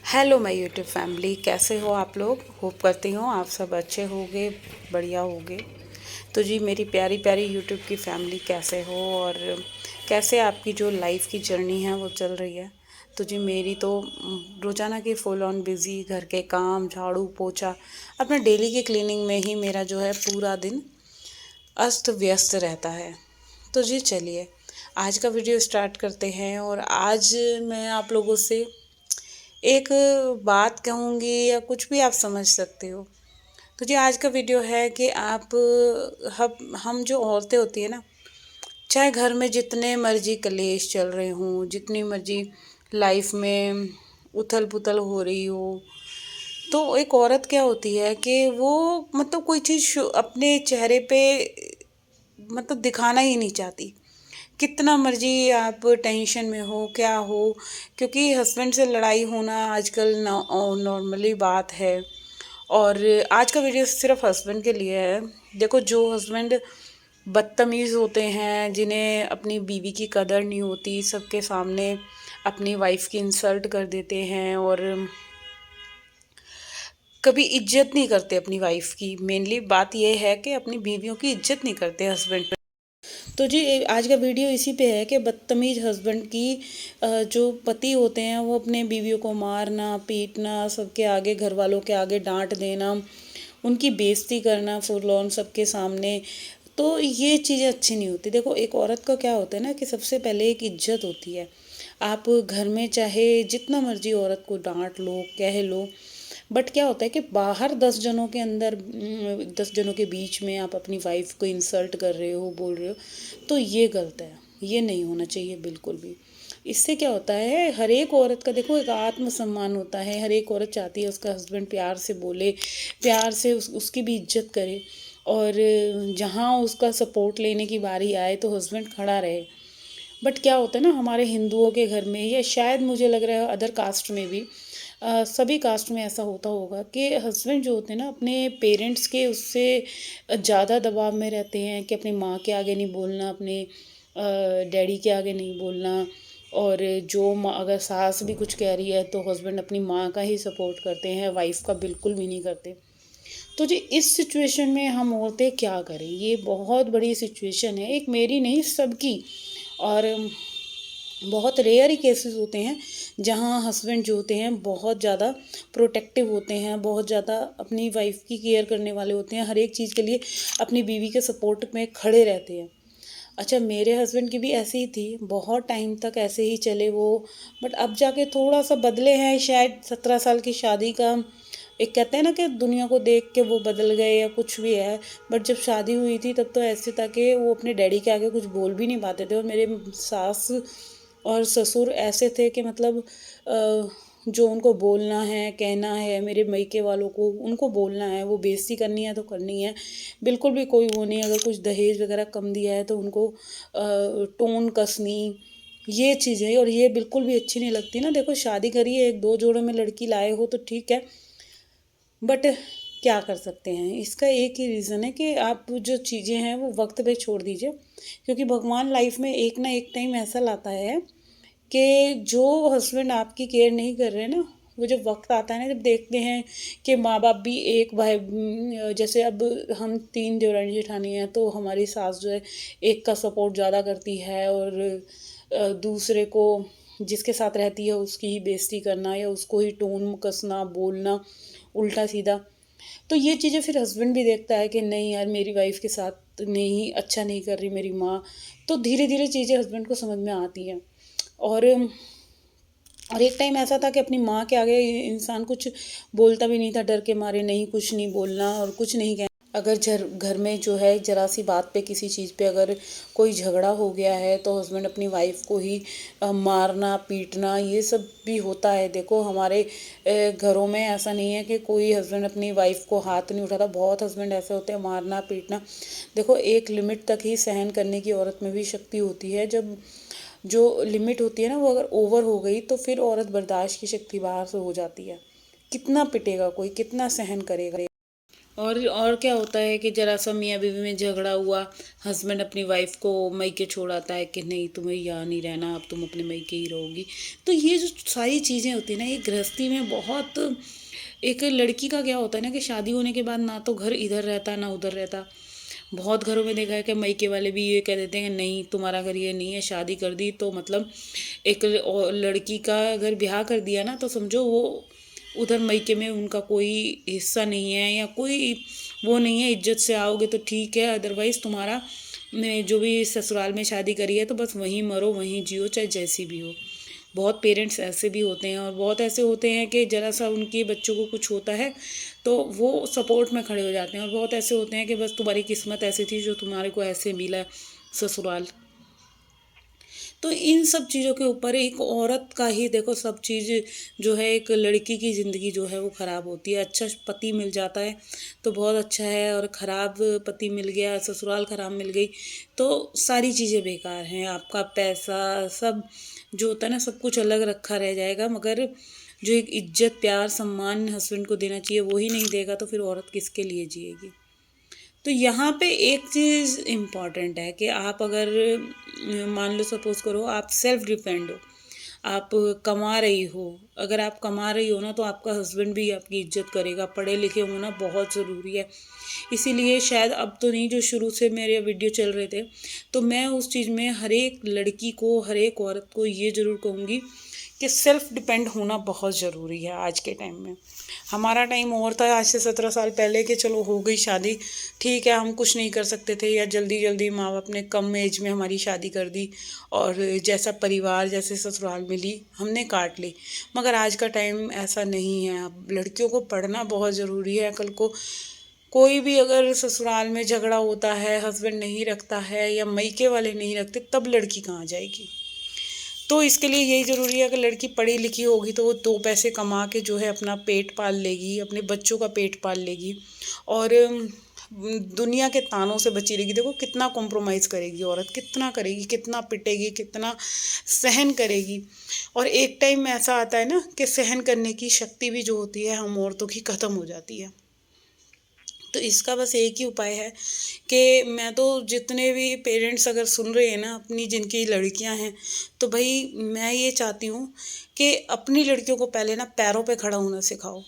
Hello my YouTube family, कैसे हो आप लोग। होप करती हूँ आप सब अच्छे होगे, बढ़िया होगे। तो जी मेरी प्यारी प्यारी यूट्यूब की फैमिली, कैसे हो और कैसे आपकी जो लाइफ की जर्नी है वो चल रही है। तो जी मेरी तो रोज़ाना की फुल ऑन बिज़ी, घर के काम, झाड़ू पोछा, अपना डेली की क्लीनिंग में ही मेरा जो है पूरा दिन अस्त व्यस्त रहता है। तो जी चलिए आज का वीडियो स्टार्ट करते हैं। और आज मैं आप लोगों से एक बात कहूँगी या कुछ भी आप समझ सकते हो। तो जी आज का वीडियो है कि आप हम जो औरतें होती है ना, चाहे घर में जितने मर्जी कलेश चल रहे हों, जितनी मर्जी लाइफ में उथल पुथल हो रही हो, तो एक औरत क्या होती है कि वो मतलब कोई चीज़ अपने चेहरे पे मतलब दिखाना ही नहीं चाहती। कितना मर्जी आप टेंशन में हो, क्या हो, क्योंकि हस्बैंड से लड़ाई होना आजकल नॉर्मली बात है। और आज का वीडियो सिर्फ हस्बैंड के लिए है। देखो, जो हस्बैंड बदतमीज़ होते हैं, जिन्हें अपनी बीवी की कदर नहीं होती, सबके सामने अपनी वाइफ की इंसल्ट कर देते हैं और कभी इज्जत नहीं करते अपनी वाइफ की। मेनली बात यह है कि अपनी बीवियों की इज्जत नहीं करते हस्बैंड। तो जी आज का वीडियो इसी पे है कि बदतमीज हस्बैंड की जो पति होते हैं वो अपने बीवियों को मारना, पीटना, सबके आगे, घर वालों के आगे डांट देना, उनकी बेइज्जती करना फुल ऑन सबके सामने। तो ये चीज़ें अच्छी नहीं होती। देखो, एक औरत का क्या होता है ना कि सबसे पहले एक इज्जत होती है। आप घर में चाहे जितना मर्जी औरत को डांट लो, कह लो, बट क्या होता है कि बाहर 10 जनों के अंदर, 10 जनों के बीच में आप अपनी वाइफ को इंसल्ट कर रहे हो, बोल रहे हो, तो ये गलत है। ये नहीं होना चाहिए बिल्कुल भी। इससे क्या होता है, हर एक औरत का देखो एक आत्मसम्मान होता है। हर एक औरत चाहती है उसका हस्बैंड प्यार से बोले, प्यार से उसकी भी इज्जत करे, और जहाँ उसका सपोर्ट लेने की बारी आए तो हस्बैंड खड़ा रहे। बट क्या होता है ना, हमारे हिंदुओं के घर में, या शायद मुझे लग रहा है अदर कास्ट में भी, सभी कास्ट में ऐसा होता होगा कि हस्बैंड जो होते हैं ना, अपने पेरेंट्स के उससे ज़्यादा दबाव में रहते हैं कि अपनी माँ के आगे नहीं बोलना, अपने डैडी के आगे नहीं बोलना। और जो माँ, अगर सास भी कुछ कह रही है तो हस्बैंड अपनी माँ का ही सपोर्ट करते हैं, वाइफ का बिल्कुल भी नहीं करते। तो जी इस सिचुएशन में हम औरतें क्या करें, ये बहुत बड़ी सिचुएशन है, एक मेरी नहीं सबकी। और बहुत रेयर ही केसेस होते हैं जहाँ हस्बैंड जो होते हैं बहुत ज़्यादा प्रोटेक्टिव होते हैं, बहुत ज़्यादा अपनी वाइफ की केयर करने वाले होते हैं, हर एक चीज़ के लिए अपनी बीवी के सपोर्ट में खड़े रहते हैं। अच्छा, मेरे हस्बैंड की भी ऐसी ही थी, बहुत टाइम तक ऐसे ही चले वो। बट अब जाके थोड़ा सा बदले हैं, शायद 17 साल की शादी का एक कहते हैं ना कि दुनिया को देख के वो बदल गए या कुछ भी है। बट जब शादी हुई थी तब तो ऐसे था कि वो अपने डैडी के आगे कुछ बोल भी नहीं पाते थे। और मेरे सास और ससुर ऐसे थे कि मतलब जो उनको बोलना है, कहना है, मेरे मायके वालों को उनको बोलना है, वो बेइज्जती करनी है तो करनी है। बिल्कुल भी कोई वो नहीं, अगर कुछ दहेज वगैरह कम दिया है तो उनको टोन कसनी, ये चीज़ें। और ये बिल्कुल भी अच्छी नहीं लगती ना। देखो, शादी करी है, एक दो जोड़ों में लड़की लाए हो तो ठीक है, बट क्या कर सकते हैं। इसका एक ही रीज़न है कि आप जो चीज़ें हैं वो वक्त पे छोड़ दीजिए, क्योंकि भगवान लाइफ में एक ना एक टाइम ऐसा लाता है कि जो हस्बैंड आपकी केयर नहीं कर रहे हैं ना, वो जब वक्त आता है ना, जब देखते हैं कि माँ बाप भी एक भाई, जैसे अब हम 3 देवरानी जेठानी हैं तो हमारी सास जो है एक का सपोर्ट ज़्यादा करती है, और दूसरे को, जिसके साथ रहती है उसकी ही बेइज्जती करना या उसको ही टोन कसना, बोलना उल्टा सीधा। तो ये चीज़ें फिर हस्बैंड भी देखता है कि नहीं यार, मेरी वाइफ के साथ नहीं, अच्छा नहीं कर रही मेरी माँ। तो धीरे धीरे चीज़ें हस्बैंड को समझ में आती हैं। और एक टाइम ऐसा था कि अपनी माँ के आगे इंसान कुछ बोलता भी नहीं था, डर के मारे, नहीं कुछ नहीं बोलना और कुछ नहीं कहना। अगर घर में जो है ज़रा सी बात पे, किसी चीज़ पे अगर कोई झगड़ा हो गया है तो हस्बैंड अपनी वाइफ को ही मारना, पीटना, ये सब भी होता है। देखो, हमारे घरों में ऐसा नहीं है कि कोई हस्बैंड अपनी वाइफ को हाथ नहीं उठाता। बहुत हस्बैंड ऐसे होते हैं, मारना पीटना। देखो, एक लिमिट तक ही सहन करने की औरत में भी शक्ति होती है। जब जो लिमिट होती है ना वो अगर ओवर हो गई तो फिर औरत बर्दाश्त की शक्ति बाहर से हो जाती है। कितना पिटेगा कोई, कितना सहन करेगा। और क्या होता है कि ज़रा सा मियाँ बीवी में झगड़ा हुआ, हस्बैंड अपनी वाइफ को मैके छोड़ाता है कि नहीं तुम्हें यहाँ नहीं रहना, अब तुम अपने मैके ही रहोगी। तो ये जो सारी चीज़ें होती हैं ना, ये गृहस्थी में बहुत, एक लड़की का क्या होता है ना कि शादी होने के बाद ना तो घर इधर रहता ना उधर रहता। बहुत घरों में देखा है कि मैके वाले भी ये कह देते हैं कि नहीं तुम्हारा घर ये नहीं है, शादी कर दी तो मतलब एक लड़की का अगर ब्याह कर दिया ना तो समझो वो उधर मैके में उनका कोई हिस्सा नहीं है या कोई वो नहीं है, इज्जत से आओगे तो ठीक है, अदरवाइज़ तुम्हारा ने जो भी ससुराल में शादी करी है तो बस वहीं मरो वहीं जियो चाहे जैसी भी हो। बहुत पेरेंट्स ऐसे भी होते हैं और बहुत ऐसे होते हैं कि ज़रा सा उनके बच्चों को कुछ होता है तो वो सपोर्ट में खड़े हो जाते हैं, और बहुत ऐसे होते हैं कि बस तुम्हारी किस्मत ऐसी थी जो तुम्हारे को ऐसे मिला ससुराल। तो इन सब चीज़ों के ऊपर एक औरत का ही देखो सब चीज़ जो है, एक लड़की की ज़िंदगी जो है वो ख़राब होती है। अच्छा पति मिल जाता है तो बहुत अच्छा है, और ख़राब पति मिल गया, ससुराल ख़राब मिल गई तो सारी चीज़ें बेकार हैं। आपका पैसा सब जो होता है ना, सब कुछ अलग रखा रह जाएगा, मगर जो एक इज्जत प्यार सम्मान हस्बैंड को देना चाहिए वो ही नहीं देगा तो फिर औरत किसके लिए जिएगी। तो यहाँ पे एक चीज़ इम्पॉर्टेंट है कि आप अगर मान लो सपोज़ करो आप सेल्फ डिपेंड हो, आप कमा रही हो, अगर आप कमा रही हो ना तो आपका हस्बैंड भी आपकी इज्जत करेगा। पढ़े लिखे होना बहुत ज़रूरी है। इसीलिए शायद अब तो नहीं, जो शुरू से मेरे वीडियो चल रहे थे तो मैं उस चीज़ में हर एक लड़की को, हर एक औरत को ये ज़रूर कहूँगी कि सेल्फ डिपेंड होना बहुत ज़रूरी है आज के टाइम में। हमारा टाइम और था आज से 17 साल पहले कि चलो हो गई शादी, ठीक है हम कुछ नहीं कर सकते थे, या जल्दी जल्दी माँ बाप ने कम एज में हमारी शादी कर दी और जैसा परिवार जैसे ससुराल मिली हमने काट ली। मगर आज का टाइम ऐसा नहीं है। अब लड़कियों को पढ़ना बहुत ज़रूरी है। कल को कोई भी अगर ससुराल में झगड़ा होता है, हस्बैंड नहीं रखता है या मैके वाले नहीं रखते, तब लड़की कहाँ जाएगी। तो इसके लिए यही ज़रूरी है कि लड़की पढ़ी लिखी होगी तो वो 2 पैसे कमा के जो है अपना पेट पाल लेगी, अपने बच्चों का पेट पाल लेगी, और दुनिया के तानों से बची रहेगी। देखो कितना कॉम्प्रोमाइज़ करेगी औरत, कितना करेगी, कितना पिटेगी, कितना सहन करेगी। और एक टाइम ऐसा आता है ना कि सहन करने की शक्ति भी जो होती है हम औरतों की ख़त्म हो जाती है। तो इसका बस एक ही उपाय है कि मैं तो, जितने भी पेरेंट्स अगर सुन रहे हैं ना अपनी जिनकी लड़कियां हैं, तो भाई मैं ये चाहती हूँ कि अपनी लड़कियों को पहले ना पैरों पे खड़ा होना सिखाओ।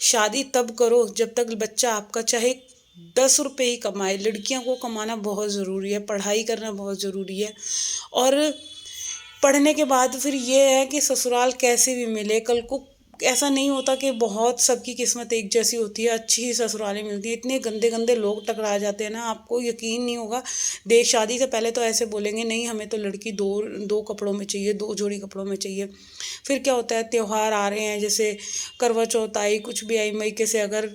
शादी तब करो जब तक बच्चा आपका चाहे 10 रुपये ही कमाए। लड़कियों को कमाना बहुत ज़रूरी है, पढ़ाई करना बहुत ज़रूरी है। और पढ़ने के बाद फिर ये है कि ससुराल कैसे भी मिले, कल को ऐसा नहीं होता कि बहुत सबकी किस्मत एक जैसी होती है, अच्छी ही ससुरालें मिलती हैं। इतने गंदे गंदे लोग टकरा जाते हैं ना, आपको यकीन नहीं होगा। दे शादी से पहले तो ऐसे बोलेंगे नहीं हमें तो लड़की दो दो कपड़ों में चाहिए, 2 जोड़ी कपड़ों में चाहिए। फिर क्या होता है, त्योहार आ रहे हैं जैसे करवा चौथ आई, कुछ भी आई, मैके से अगर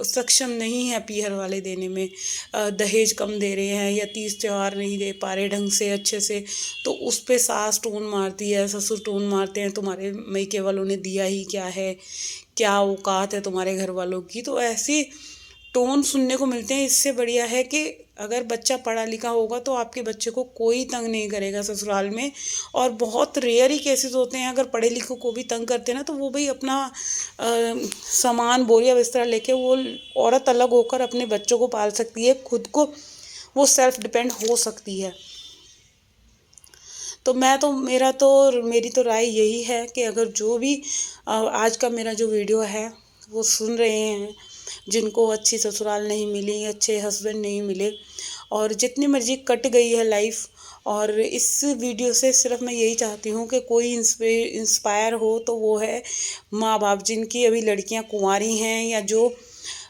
सक्षम नहीं है पीहर वाले देने में, दहेज कम दे रहे हैं या तीज त्यौहार नहीं दे पा रहे ढंग से अच्छे से, तो उस पे सास टोन मारती है, ससुर टोन मारते हैं, तुम्हारे मैके वालों ने दिया ही क्या है, क्या औकात है तुम्हारे घर वालों की। तो ऐसे टोन सुनने को मिलते हैं। इससे बढ़िया है कि अगर बच्चा पढ़ा लिखा होगा तो आपके बच्चे को कोई तंग नहीं करेगा ससुराल में। और बहुत रेयर ही केसेस होते हैं, अगर पढ़े लिखों को भी तंग करते हैं ना तो वो भाई अपना सामान बोरिया बिस्तरा लेके वो औरत अलग होकर अपने बच्चों को पाल सकती है, खुद को वो सेल्फ डिपेंड हो सकती है। तो मैं तो मेरी तो राय यही है कि अगर जो भी आज का मेरा जो वीडियो है वो सुन रहे हैं, जिनको अच्छी ससुराल नहीं मिली, अच्छे हस्बैंड नहीं मिले, और जितनी मर्ज़ी कट गई है लाइफ, और इस वीडियो से सिर्फ मैं यही चाहती हूँ कि कोई इंस्पायर हो तो वो है माँ बाप, जिनकी अभी लड़कियाँ कुंवारी हैं या जो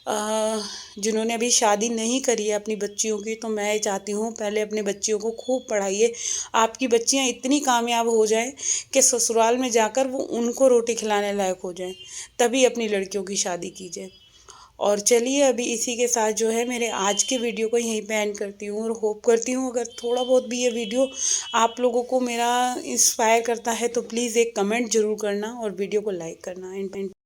जिन्होंने अभी शादी नहीं करी है अपनी बच्चियों की। तो मैं चाहती हूँ पहले अपने बच्चियों को खूब पढ़ाइए, आपकी बच्चियाँ इतनी कामयाब हो जाएं कि ससुराल में जाकर वो उनको रोटी खिलाने लायक हो जाएं, तभी अपनी लड़कियों की शादी कीजिए। और चलिए अभी इसी के साथ जो है मेरे आज के वीडियो को यहीं पे एंड करती हूँ, और होप करती हूँ अगर थोड़ा बहुत भी ये वीडियो आप लोगों को मेरा इंस्पायर करता है तो प्लीज़ एक कमेंट ज़रूर करना और वीडियो को लाइक करना एंड